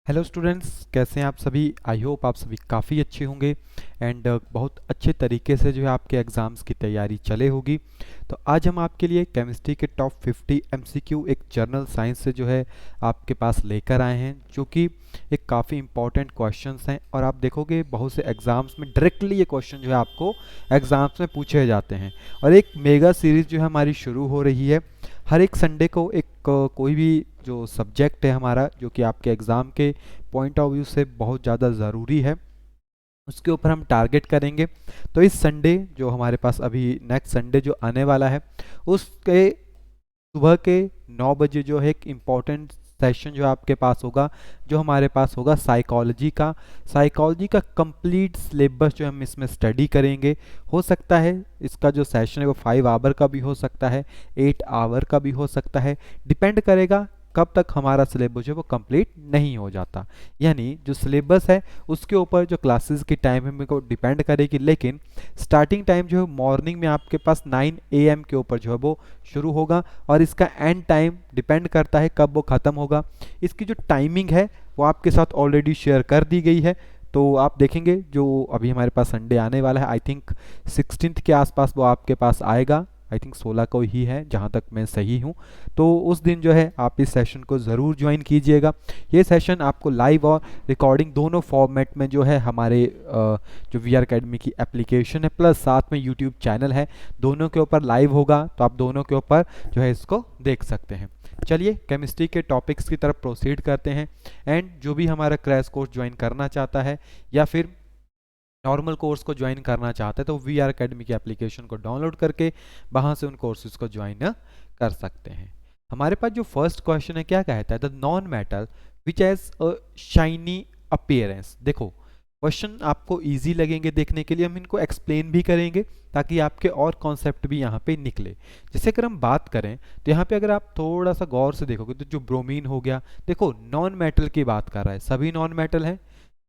Hello students, कैसे हैं आप सभी। आई होप आप सभी काफ़ी अच्छे होंगे एंड बहुत अच्छे तरीके से जो है आपके एग्ज़ाम्स की तैयारी चले होगी। तो आज हम आपके लिए केमिस्ट्री के टॉप 50 एमसीक्यू एक जर्नल साइंस से जो है आपके पास लेकर आए हैं, जो कि एक काफ़ी इंपॉर्टेंट क्वेश्चंस हैं और आप देखोगे बहुत से एग्ज़ाम्स में डायरेक्टली ये क्वेश्चन जो है आपको एग्ज़ाम्स में पूछे जाते हैं। और एक मेगा सीरीज़ जो है हमारी शुरू हो रही है। हर एक संडे को एक कोई भी जो सब्जेक्ट है हमारा, जो कि आपके एग्ज़ाम के पॉइंट ऑफ व्यू से बहुत ज़्यादा ज़रूरी है, उसके ऊपर हम टारगेट करेंगे। तो इस संडे जो हमारे पास अभी नेक्स्ट संडे जो आने वाला है, उसके सुबह के 9 बजे जो है एक इम्पॉर्टेंट सेशन जो आपके पास होगा, जो हमारे पास होगा साइकोलॉजी का कंप्लीट सिलेबस जो हम इसमें स्टडी करेंगे। हो सकता है इसका जो सेशन है वो 5 आवर का भी हो सकता है, 8 आवर का भी हो सकता है, डिपेंड करेगा कब तक हमारा सिलेबस जो है वो कंप्लीट नहीं हो जाता। यानी जो सिलेबस है उसके ऊपर जो क्लासेस की टाइम है मेरे को डिपेंड करेगी, लेकिन स्टार्टिंग टाइम जो है मॉर्निंग में आपके पास 9 AM के ऊपर जो है वो शुरू होगा और इसका एंड टाइम डिपेंड करता है कब वो ख़त्म होगा। इसकी जो टाइमिंग है वो आपके साथ ऑलरेडी शेयर कर दी गई है। तो आप देखेंगे जो अभी हमारे पास संडे आने वाला है, आई थिंक 16th के आसपास वो आपके पास आएगा। आई थिंक 16 को ही है जहाँ तक मैं सही हूँ। तो उस दिन जो है आप इस सेशन को ज़रूर ज्वाइन कीजिएगा। ये सेशन आपको लाइव और रिकॉर्डिंग दोनों फॉर्मेट में जो है हमारे जो वी आर अकेडमी की एप्लीकेशन है प्लस साथ में यूट्यूब चैनल है, दोनों के ऊपर लाइव होगा। तो आप दोनों के ऊपर जो है इसको देख सकते हैं। चलिए केमिस्ट्री के टॉपिक्स की तरफ प्रोसीड करते हैं। एंड जो भी हमारा क्रैश कोर्स ज्वाइन करना चाहता है या फिर नॉर्मल कोर्स को ज्वाइन करना चाहते हैं, तो वी आर अकेडमी की एप्लीकेशन को डाउनलोड करके वहाँ से उन कोर्सेज को ज्वाइन कर सकते हैं। हमारे पास जो फर्स्ट क्वेश्चन है क्या कहता है, the non metal which has a shiny appearance. देखो क्वेश्चन आपको इजी लगेंगे देखने के लिए, हम इनको एक्सप्लेन भी करेंगे ताकि आपके और कॉन्सेप्ट भी यहाँ पे निकले। जैसे अगर हम बात करें तो यहाँ पे अगर आप थोड़ा सा गौर से देखोगे तो जो ब्रोमीन हो गया, देखो नॉन मेटल की बात कर रहा है, सभी नॉन मेटल है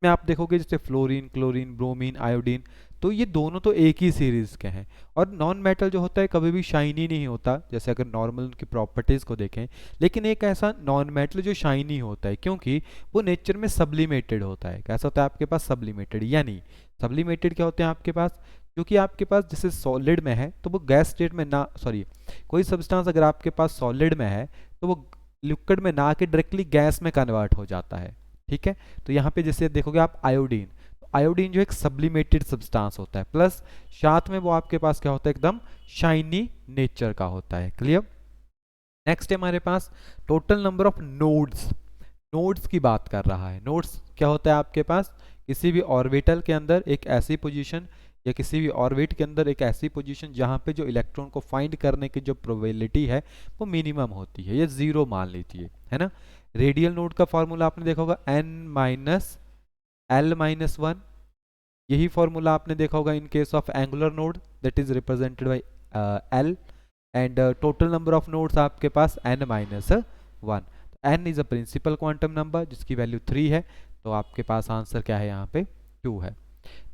में आप देखोगे जैसे फ्लोरीन, क्लोरीन, ब्रोमीन, आयोडीन, तो ये दोनों तो एक ही सीरीज के हैं। और नॉन मेटल जो होता है कभी भी शाइनी नहीं होता, जैसे अगर नॉर्मल उनकी प्रॉपर्टीज़ को देखें। लेकिन एक ऐसा नॉन मेटल जो शाइनी होता है क्योंकि वो नेचर में सब्लिमेटेड होता है। कैसा होता है आपके पास सब्लिमेटेड, यानी सब्लिमेटेड क्या होते हैं आपके पास, क्योंकि आपके पास जैसे सॉलिड में है तो वो गैस स्टेट में ना, सॉरी, कोई सब्सटेंस अगर आपके पास सॉलिड में है तो वो लिक्विड में ना आके डायरेक्टली गैस में कन्वर्ट हो जाता है। ठीक है। तो यहाँ पे जैसे देखोगे आप आयोडीन, तो आयोडीन जो एक सब्लिमेटेड सब्सटेंस होता है, प्लस साथ में वो आपके पास क्या होता है, एकदम शाइनी नेचर का होता है। क्लियर। नेक्स्ट है हमारे पास total number of nodes. Nodes की बात कर रहा है। नोड्स क्या होता है आपके पास, किसी भी ऑर्बिटल के अंदर एक ऐसी पोजीशन या किसी भी ऑर्बिट के अंदर एक ऐसी पोजीशन जहाँ पे जो इलेक्ट्रॉन को फाइंड करने की जो प्रोबेबिलिटी है वो मिनिमम होती है, ये जीरो मान लीजिए, है ना। रेडियल नोड का फॉर्मूला आपने देखा होगा n-l-1। यही फॉर्मूला आपने देखा होगा in case of angular node, that is represented by l। And total number of nodes आपके पास n-1। n is a principal quantum number जिसकी वैल्यू 3 है, तो आपके पास आंसर क्या है यहाँ पे 2 है।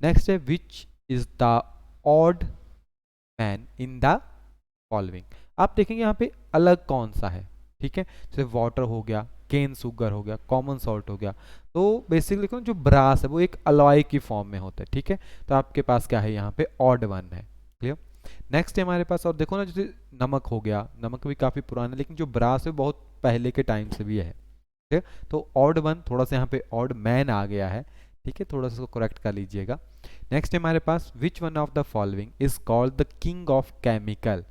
नेक्स्ट है which is the odd man in the following. आप देखेंगे यहाँ पे अलग कौन सा है। ठीक है, जैसे वाटर हो गया, केन सुगर हो गया, कॉमन सॉल्ट हो गया। तो बेसिकली देखो जो ब्रास है वो एक अलॉय की फॉर्म में होता है। ठीक है, तो आपके पास क्या है यहाँ पे ऑड वन है। क्लियर। नेक्स्ट है हमारे पास, और देखो ना जैसे नमक हो गया, नमक भी काफ़ी पुराना है लेकिन जो ब्रास है बहुत पहले के टाइम से भी है। ठीक है, तो ऑड वन, थोड़ा सा यहाँ पे ऑड मैन आ गया है। ठीक है, थोड़ा सा इसको करेक्ट कर लीजिएगा। नेक्स्ट है हमारे पास which one of the following is called the king of chemical.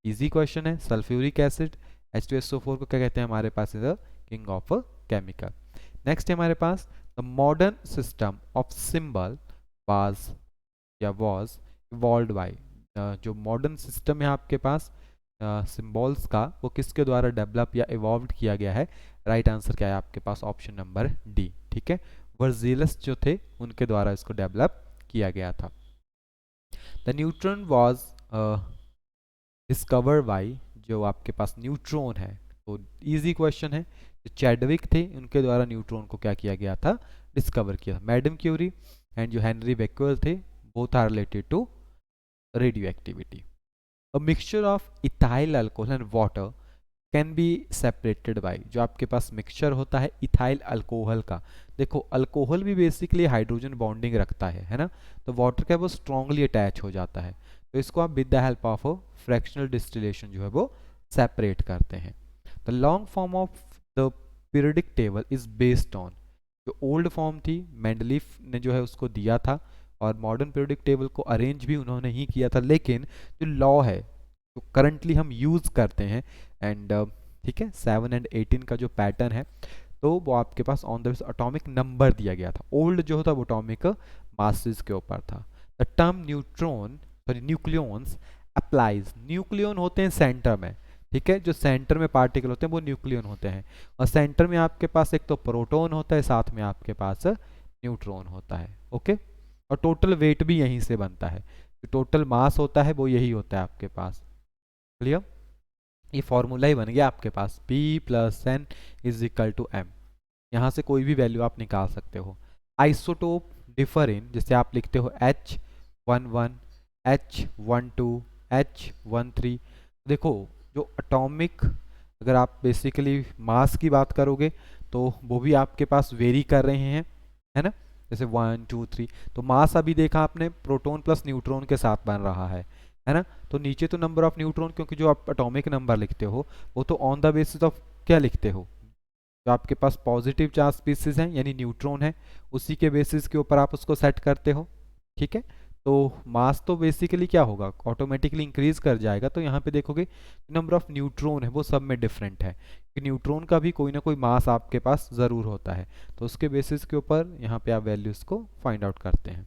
Easy question है। सल्फ्यूरिक एसिड H2SO4 को क्या कहते हैं हमारे पास, is the king of chemical. Next है हमारे पास the modern system of symbol was या वॉज इवॉल्व बाय। जो मॉडर्न सिस्टम है आपके पास सिंबल्स का, वो किसके द्वारा डेवलप या इवॉल्व किया गया है। राइट आंसर क्या है आपके पास, ऑप्शन नंबर डी। ठीक है, वर्जिलस जो थे उनके द्वारा इसको डेवलप किया गया था। The neutron was discover by, जो आपके पास न्यूट्रॉन है, तो इजी क्वेश्चन है। जो चैडविक थे उनके द्वारा न्यूट्रॉन को क्या किया गया था, डिस्कवर किया था। मैडम क्यूरी एंड जो हेनरी बेक्वेल थे, both are related to radio activity. A mixture of ethyl alcohol and water can be separated by, जो आपके पास मिक्सचर होता है इथाइल अल्कोहल का। देखो अल्कोहल भी बेसिकली हाइड्रोजन बॉन्डिंग रखता है ना, तो वाटर क्या है वो स्ट्रांगली अटैच हो जाता है, तो इसको आप with the help of fractional distillation जो है वो सेपरेट करते हैं। The long form of the periodic table is based on, जो ओल्ड फॉर्म थी मेंडलीफ ने जो है उसको दिया था, और मॉडर्न पीरियडिक टेबल को अरेंज भी उन्होंने ही किया था, लेकिन जो लॉ है जो करंटली हम यूज़ करते हैं एंड ठीक है 7 एंड 18 का जो पैटर्न है, तो वो आपके pass on the atomic number दिया गया था। ओल्ड जो था वो एटॉमिक मासेस के ऊपर था। The term neutron sorry nucleons applies, nucleon होते हैं सेंटर में, ठीक है, जो सेंटर में पार्टिकल होते हैं वो न्यूक्लियन होते हैं, और सेंटर में आपके पास एक तो प्रोटॉन होता है, साथ में आपके पास न्यूट्रॉन होता है। ओके, और टोटल वेट भी यहीं से बनता है, जो टोटल मास होता है वो यही होता है आपके पास। क्लियर, ये फॉर्मूला ही बन गया आपके पास, P plus N is equal to M, यहाँ से कोई भी वैल्यू आप निकाल सकते हो। आइसोटोप डिफर इन, जैसे आप लिखते हो H11, H12, H13, देखो जो अटोमिक, अगर आप बेसिकली मास की बात करोगे तो वो भी आपके पास वेरी कर रहे हैं, है ना, जैसे 1 2 3, तो मास अभी देखा आपने प्रोटॉन प्लस न्यूट्रॉन के साथ बन रहा है ना, तो नीचे तो नंबर ऑफ न्यूट्रॉन, क्योंकि जो आप एटॉमिक नंबर लिखते हो वो तो ऑन द बेसिस ऑफ क्या लिखते हो, जो आपके पास पॉजिटिव चार्ज स्पीसीज हैं यानी न्यूट्रॉन है, उसी के बेसिस के ऊपर आप उसको सेट करते हो। ठीक है, तो मास तो बेसिकली क्या होगा, ऑटोमेटिकली इंक्रीज कर जाएगा, तो यहाँ पे देखोगे नंबर ऑफ न्यूट्रॉन है वो सब में डिफरेंट है, कि न्यूट्रॉन का भी कोई ना कोई मास आपके पास ज़रूर होता है, तो उसके बेसिस के ऊपर यहाँ पे आप वैल्यूज़ को फाइंड आउट करते हैं।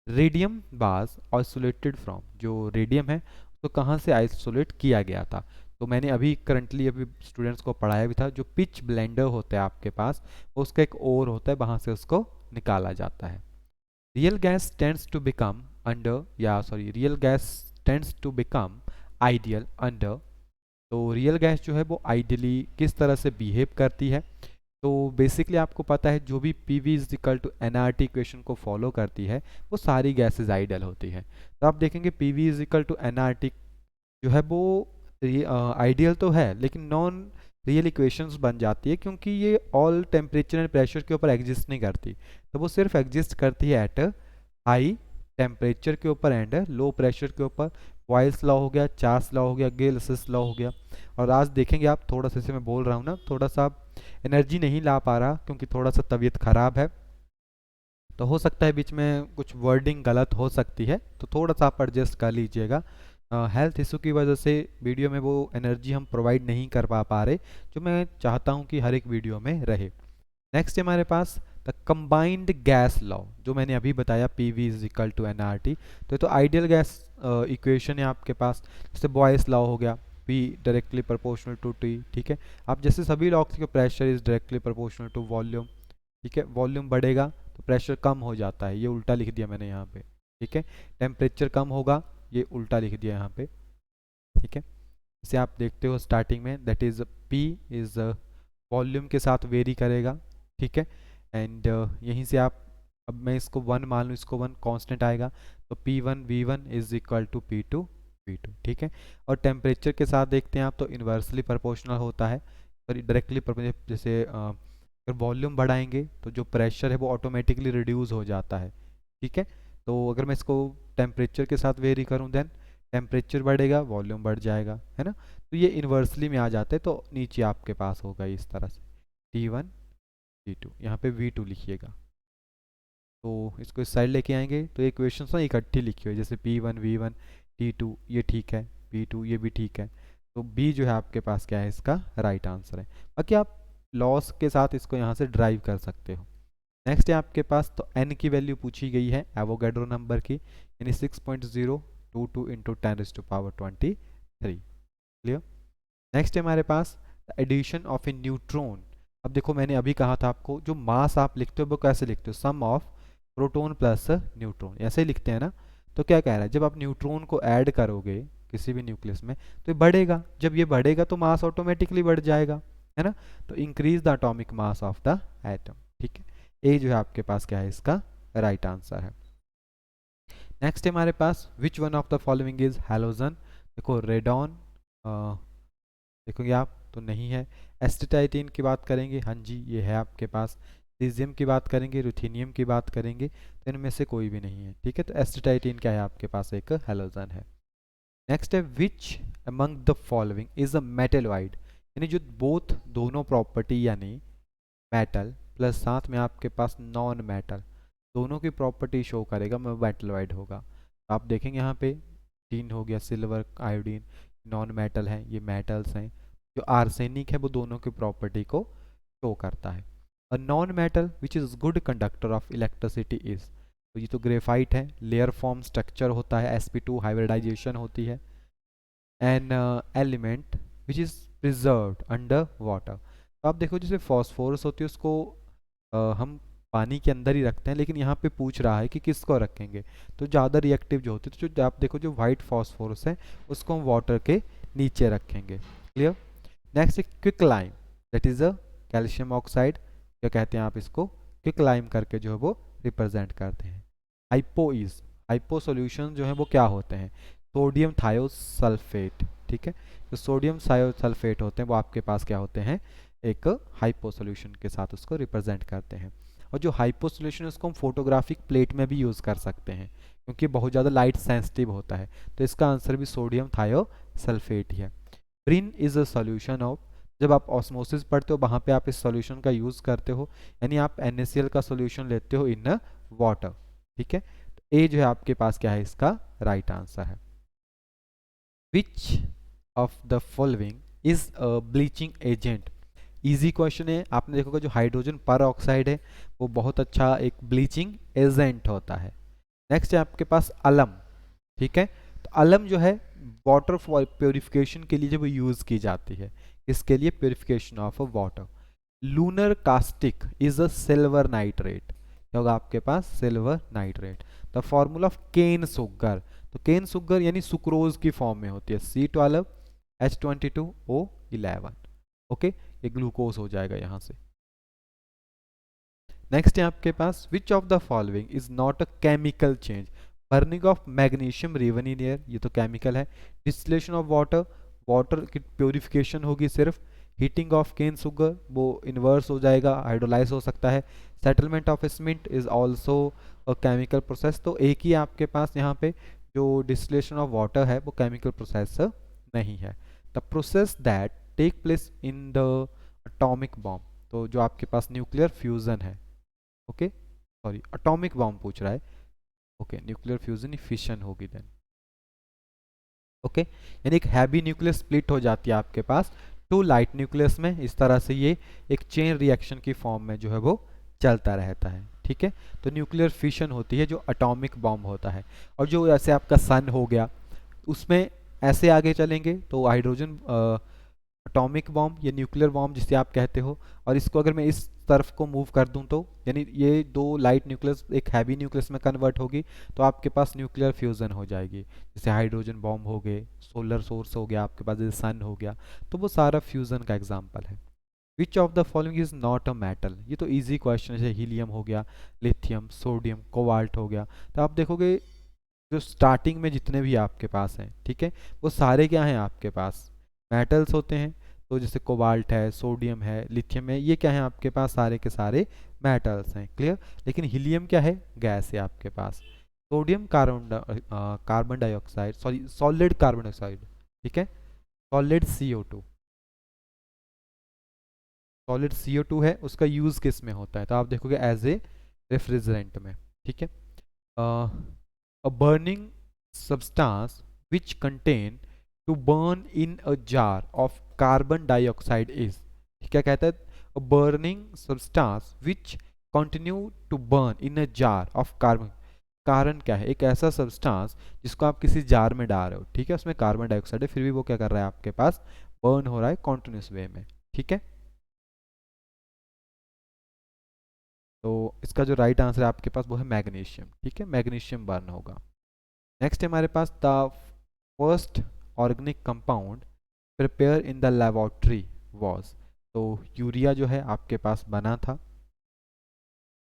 रेडियम बाज आइसोलेटेड फ्रॉम, जो रेडियम है तो कहाँ से आइसोलेट किया गया था, तो मैंने अभी करंटली अभी स्टूडेंट्स को पढ़ाया भी था, जो पिच ब्लेंडर होता है आपके पास, उसका एक ओर होता है, वहाँ से उसको निकाला जाता है। Real gas tends to become under, या sorry real gas tends to become ideal under, तो रियल गैस जो है वो आइडियली किस तरह से बिहेव करती है, तो बेसिकली आपको पता है जो भी P V is equal to N R T equation को फॉलो करती है वो सारी गैसेज आइडियल होती है, तो आप देखेंगे P V is equal to N R T जो है वो आइडियल तो है लेकिन नॉन रियल इक्वेशंस बन जाती है, क्योंकि ये ऑल टेम्परेचर एंड प्रेशर के ऊपर एग्जिस्ट नहीं करती, तो वो सिर्फ एग्जिस्ट करती है एट हाई टेम्परेचर के ऊपर एंड लो प्रेशर के ऊपर। बॉयल्स लॉ हो गया, चार्ल्स लॉ हो गया, गेल-सिस लॉ हो गया, और आज देखेंगे आप थोड़ा सा, जैसे मैं बोल रहा हूँ ना, थोड़ा सा एनर्जी नहीं ला पा रहा क्योंकि थोड़ा सा तबीयत ख़राब है, तो हो सकता है बीच में कुछ वर्डिंग गलत हो सकती है, तो थोड़ा सा आप एडजस्ट कर लीजिएगा। हेल्थ इशू की वजह से वीडियो में वो एनर्जी हम प्रोवाइड नहीं कर पा रहे जो मैं चाहता हूँ कि हर एक वीडियो में रहे। नेक्स्ट हमारे पास द कंबाइंड गैस लॉ, जो मैंने अभी बताया P V is equal to N R T, तो ये तो आइडियल गैस इक्वेशन है आपके पास, जैसे बॉयस लॉ हो गया, P directly proportional to T, ठीक है, आप जैसे सभी लॉ के pressure is directly proportional to volume, ठीक है, वॉल्यूम बढ़ेगा तो प्रेशर कम हो जाता है, ये उल्टा लिख दिया मैंने यहाँ पे, ठीक है, टेम्परेचर कम होगा, ये उल्टा लिख दिया यहाँ पे, ठीक है, इसे आप देखते हो स्टार्टिंग में that is P is volume के साथ वेरी करेगा, ठीक है, एंड यहीं से आप, अब मैं इसको 1 मान लूँ, इसको 1 कांस्टेंट आएगा, तो P1 V1 is equal to P2 V2, ठीक है, और टेम्परेचर के साथ देखते हैं आप तो इन्वर्सली प्रोपोर्शनल होता है, सॉरी डायरेक्टली, जैसे अगर वॉल्यूम बढ़ाएंगे तो जो प्रेशर है वो ऑटोमेटिकली रिड्यूस हो जाता है, ठीक है, तो अगर मैं इसको टेम्परेचर के साथ वेरी करूँ देन टेम्परेचर बढ़ेगा वॉल्यूम बढ़ जाएगा, है ना, तो ये इन्वर्सली में आ जाते हैं, तो नीचे आपके पास होगा इस तरह से T1 T2, यहाँ पे V2 लिखिएगा, तो इसको इस साइड लेके आएंगे तो ये इक्वेशंस ना इकट्ठी लिखी हुई है, जैसे P1 V1 T2 ये ठीक है, P2 ये भी ठीक है, तो B जो है आपके पास क्या है, इसका राइट आंसर है। बाकी आप लॉस के साथ इसको यहाँ से ड्राइव कर सकते हो। नेक्स्ट है आपके पास, तो n की वैल्यू पूछी गई है एवोगैड्रो नंबर की, यानी 6.022 इंटू 10⁻23। क्लियर। नेक्स्ट है हमारे पास एडिशन ऑफ ए न्यूट्रॉन। अब देखो मैंने अभी कहा था आपको जो मास आप लिखते हो वो कैसे लिखते हो, सम ऑफ प्रोटॉन प्लस न्यूट्रॉन, ऐसे ही लिखते हैं ना, तो क्या कह रहा है, जब आप न्यूट्रॉन को ऐड करोगे किसी भी न्यूक्लियस में तो ये बढ़ेगा, जब ये बढ़ेगा तो मास ऑटोमेटिकली बढ़ जाएगा, है ना, तो increase the atomic mass of the atom, ठीक है, ये जो है आपके पास क्या है, इसका राइट आंसर है। नेक्स्ट है हमारे पास which one of the following is halogen. देखो रेडॉन देखोगे आप तो नहीं है। एस्टेटाइटिन की बात करेंगे, हाँ जी ये है आपके पास। सीजियम की बात करेंगे, रुथेनियम की बात करेंगे, तो इनमें से कोई भी नहीं है, ठीक है। तो एस्टेटाइटिन क्या है आपके पास, एक हैलोजन है। नेक्स्ट है which among the following is a metalloid, यानी जो बोथ दोनों प्रॉपर्टी यानी मेटल प्लस साथ में आपके पास नॉन मेटल दोनों की प्रॉपर्टी शो करेगा, मेटलॉइड होगा। तो आप देखेंगे यहाँ पे टीन हो गया, सिल्वर, आयोडीन, नॉन मेटल है, ये मेटल्स हैं। जो आर्सेनिक है वो दोनों की प्रॉपर्टी को शो करता है। और non metal which is good conductor of electricity is, तो ये तो ग्रेफाइट है, लेयर फॉर्म स्ट्रक्चर होता है, sp2 हाइब्रिडाइजेशन होती है। An element which is preserved under water, तो आप देखो जैसे फॉस्फोरस होती है उसको हम पानी के अंदर ही रखते हैं, लेकिन यहाँ पे पूछ रहा है कि किसको रखेंगे, तो ज़्यादा रिएक्टिव जो होती है, तो जो आप देखो जो वाइट फॉस्फोरस है उसको हम वाटर के नीचे रखेंगे। Clear. Next quick lime, that is a calcium oxide, क्या कहते हैं आप इसको, क्विक लाइम करके जो है वो रिप्रेजेंट करते हैं। हाइपोइज, हाइपो सॉल्यूशन जो है वो क्या होते हैं, सोडियम थायोसल्फेट, ठीक है। तो सोडियम थायोसल्फेट होते हैं वो आपके पास क्या होते हैं, एक हाइपो सॉल्यूशन के साथ उसको रिप्रेजेंट करते हैं। और जो हाइपो सॉल्यूशन है उसको हम फोटोग्राफिक प्लेट में भी यूज़ कर सकते हैं, क्योंकि बहुत ज़्यादा लाइट सेंसिटिव होता है, तो इसका आंसर भी सोडियम थायोसल्फेट ही है। Brin is a solution of, जब आप ऑस्मोसिस पढ़ते हो वहाँ पे आप इस सॉल्यूशन का यूज़ करते हो, यानी आप NaCl का सॉल्यूशन लेते हो इन वाटर, ठीक है। तो ए जो है आपके पास क्या है, इसका राइट आंसर है। विच of the following is a bleaching agent, easy question है। आपने देखोगे जो हाइड्रोजन पर ऑक्साइड है वो बहुत अच्छा एक ब्लीचिंग एजेंट होता है। नेक्स्ट है आपके पास अलम, ठीक है। तो अलम जो है वाटर प्योरिफिकेशन के लिए जब यूज़ की जाती है, इसके लिए purification of water. Lunar caustic is a silver nitrate, क्या होगा आपके पास, silver nitrate. The formula of cane sugar, तो केन सुगर यानी सुक्रोज की फॉर्म में होती है, C12H22O11, ओके, ये ग्लूकोज हो जाएगा यहाँ से। नेक्स्ट है आपके पास which of the following is not a chemical change, burning of magnesium रिवेनियर, ये तो केमिकल है। डिस्टिलेशन ऑफ वाटर, वाटर की प्योरिफिकेशन होगी सिर्फ। हीटिंग ऑफ केन सुगर, वो इन्वर्स हो जाएगा, हाइड्रोलाइज हो सकता है। Settlement of cement is also a chemical process, तो एक ही आपके पास यहाँ पे जो डिस्टिलेशन ऑफ वाटर है वो केमिकल प्रोसेस नहीं है। The process that take place in the atomic bomb, तो जो आपके पास न्यूक्लियर फ्यूजन है, ओके, सॉरी एटॉमिक बॉम्ब पूछ रहा है, ओके, न्यूक्लियर फ्यूजन फिशन होगी देन, ओके। यानी एक हैवी न्यूक्लियस स्प्लिट हो जाती है आपके पास टू लाइट न्यूक्लियस में, इस तरह से ये एक चेन रिएक्शन की फॉर्म में जो है वो चलता रहता है, ठीक है। तो न्यूक्लियर फिशन होती है जो एटॉमिक बॉम्ब होता है। और जो ऐसे आपका सन हो गया उसमें ऐसे आगे चलेंगे तो हाइड्रोजन एटॉमिक बॉम्ब या न्यूक्लियर बॉम्ब जिसे आप कहते हो, और इसको अगर मैं इस तरफ को मूव कर दूं तो यानी ये दो लाइट न्यूक्लियस एक हैवी न्यूक्लियस में कन्वर्ट होगी, तो आपके पास न्यूक्लियर फ्यूजन हो जाएगी। जैसे हाइड्रोजन बॉम्ब हो गए, सोलर सोर्स हो गया आपके पास, जैसे सन हो गया, तो वो सारा फ्यूजन का एग्जाम्पल है। विच of the following is not a metal, ये तो ईजी क्वेश्चन है, जैसे हीलियम हो गया, लिथियम, सोडियम, कोबाल्ट हो गया। तो आप देखोगे जो स्टार्टिंग में जितने भी आपके पास हैं, ठीक है, वो सारे क्या हैं आपके पास, मेटल्स होते हैं। तो जैसे कोबाल्ट है, सोडियम है, लिथियम है, ये क्या है आपके पास, सारे के सारे मेटल्स हैं। क्लियर। लेकिन हीलियम क्या है, गैस है आपके पास। Sodium carbon dioxide, sorry solid carbon dioxide, ठीक है, सॉलिड CO2, सॉलिड CO2 है, उसका यूज़ किस में होता है, तो आप देखोगे एज ए रेफ्रिजरेंट में, ठीक है। A burning substance which contain to burn in a jar of carbon dioxide is, क्या कहता है, a burning substance which continue to burn in a jar of carbon, कारण क्या है, एक ऐसा सब्सटेंस जिसको आप किसी जार में डाल रहे हो, ठीक है, उसमें कार्बन डाइऑक्साइड है, फिर भी वो क्या कर रहा है आपके पास, बर्न हो रहा है कॉन्टिन्यूस वे में, ठीक है। तो इसका जो राइट आंसर है आपके पास वो है मैग्नीशियम, ठीक है, मैग्नीशियम बर्न होगा। नेक्स्ट है हमारे पास the first organic compound prepare in the laboratory was, तो यूरिया जो है आपके पास बना था,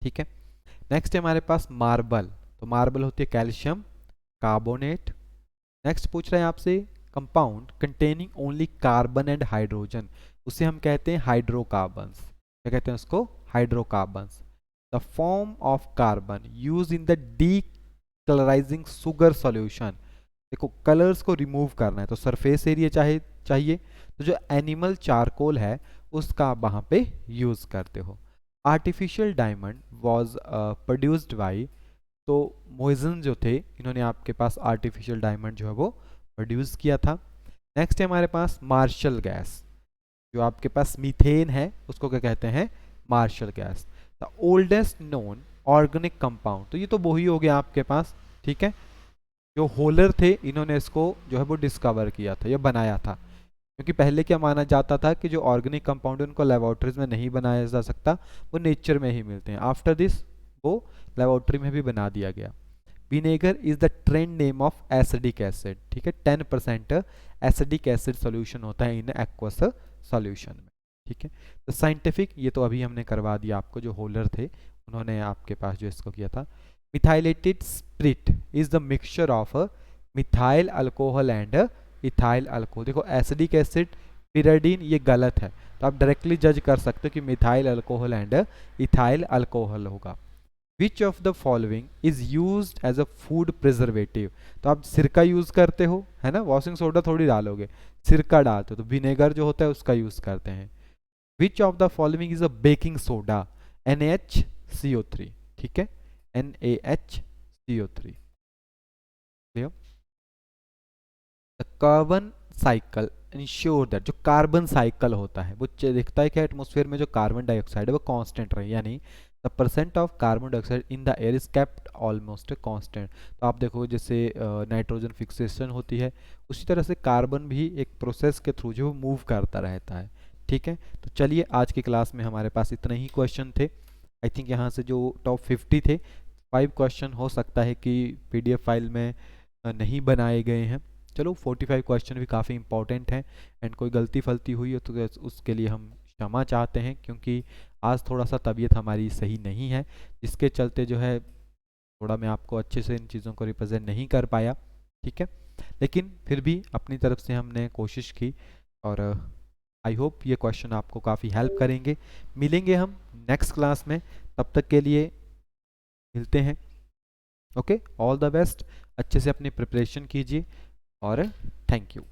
ठीक है। नेक्स्ट है हमारे पास मार्बल, तो मार्बल होती है कैल्शियम कार्बोनेट। नेक्स्ट पूछ रहे हैं आपसे compound containing only carbon and hydrogen, उसे हम कहते हैं हाइड्रोकार्बन्स। क्या कहते हैं उसको? Hydrocarbons. The form of carbon use in the decolourising sugar solution. देखो कलर्स को रिमूव करना है तो सरफेस एरिया चाहिए, तो जो एनिमल चारकोल है उसका आप वहाँ पे यूज़ करते हो। Artificial diamond was produced by, तो मोइजन जो थे इन्होंने आपके पास आर्टिफिशियल डायमंड जो है वो प्रोड्यूस किया था। नेक्स्ट है हमारे पास मार्शल गैस, जो आपके पास मीथेन है उसको क्या कहते हैं? Marshal gas. The oldest known organic compound, तो ये तो वही हो गया आपके पास, ठीक है। जो होलर थे इन्होंने इसको जो है वो डिस्कवर किया था, ये बनाया था, क्योंकि पहले क्या माना जाता था कि जो ऑर्गेनिक कंपाउंड उनको लेबोरेटरीज में नहीं बनाया जा सकता, वो नेचर में ही मिलते हैं। आफ्टर दिस वो लेबोरेटरी में भी बना दिया गया। Vinegar is the trend name of acidic acid, ठीक है। 10% एसिडिक एसिड सॉल्यूशन होता है इन एक्वस सॉल्यूशन में, ठीक है। तो साइंटिफिक ये तो अभी हमने करवा दिया आपको, जो होलर थे उन्होंने आपके पास जो इसको किया था। Methylated spirit is the mixture of methyl alcohol and ethyl alcohol. देखो एसिडिक एसिड पिरिडीन ये गलत है, तो आप डायरेक्टली जज कर सकते हो कि methyl alcohol and ethyl alcohol होगा। Which of the following is use as a food preservative, तो आप सिरका यूज करते हो, है ना, वॉशिंग सोडा थोड़ी डालोगे, सिरका डालते हो, तो विनेगर जो होता है उसका यूज करते हैं। विच of the following is a baking soda? NaHCO3, ठीक है, NaHCO3। Clear? The carbon cycle ensure that, जो कार्बन साइकिल होता है वो दिखता है कि एटमॉस्फेयर में जो कार्बन डाइऑक्साइड है वो कांस्टेंट रहे, यानी the percent of carbon dioxide in the air is kept almost constant. तो आप देखो जैसे नाइट्रोजन फिक्सेशन होती है, उसी तरह से कार्बन भी एक प्रोसेस के थ्रू जो मूव करता रहता है, ठीक है। तो चलिए आज की क्लास में हमारे पास इतने ही क्वेश्चन थे। आई थिंक यहाँ से जो टॉप 50 थे, 5 क्वेश्चन हो सकता है कि PDF फाइल में नहीं बनाए गए हैं। चलो 45 क्वेश्चन भी काफ़ी इंपॉर्टेंट हैं, एंड कोई गलती फलती हुई हो तो उसके लिए हम क्षमा चाहते हैं, क्योंकि आज थोड़ा सा तबीयत हमारी सही नहीं है, जिसके चलते जो है थोड़ा मैं आपको अच्छे से इन चीज़ों को रिप्रेजेंट नहीं कर पाया, ठीक है। लेकिन फिर भी अपनी तरफ से हमने कोशिश की, और आई होप ये क्वेश्चन आपको काफ़ी हेल्प करेंगे। मिलेंगे हम नेक्स्ट क्लास में, तब तक के लिए मिलते हैं। ओके, ऑल द बेस्ट, अच्छे से अपनी प्रिपरेशन कीजिए और थैंक यू।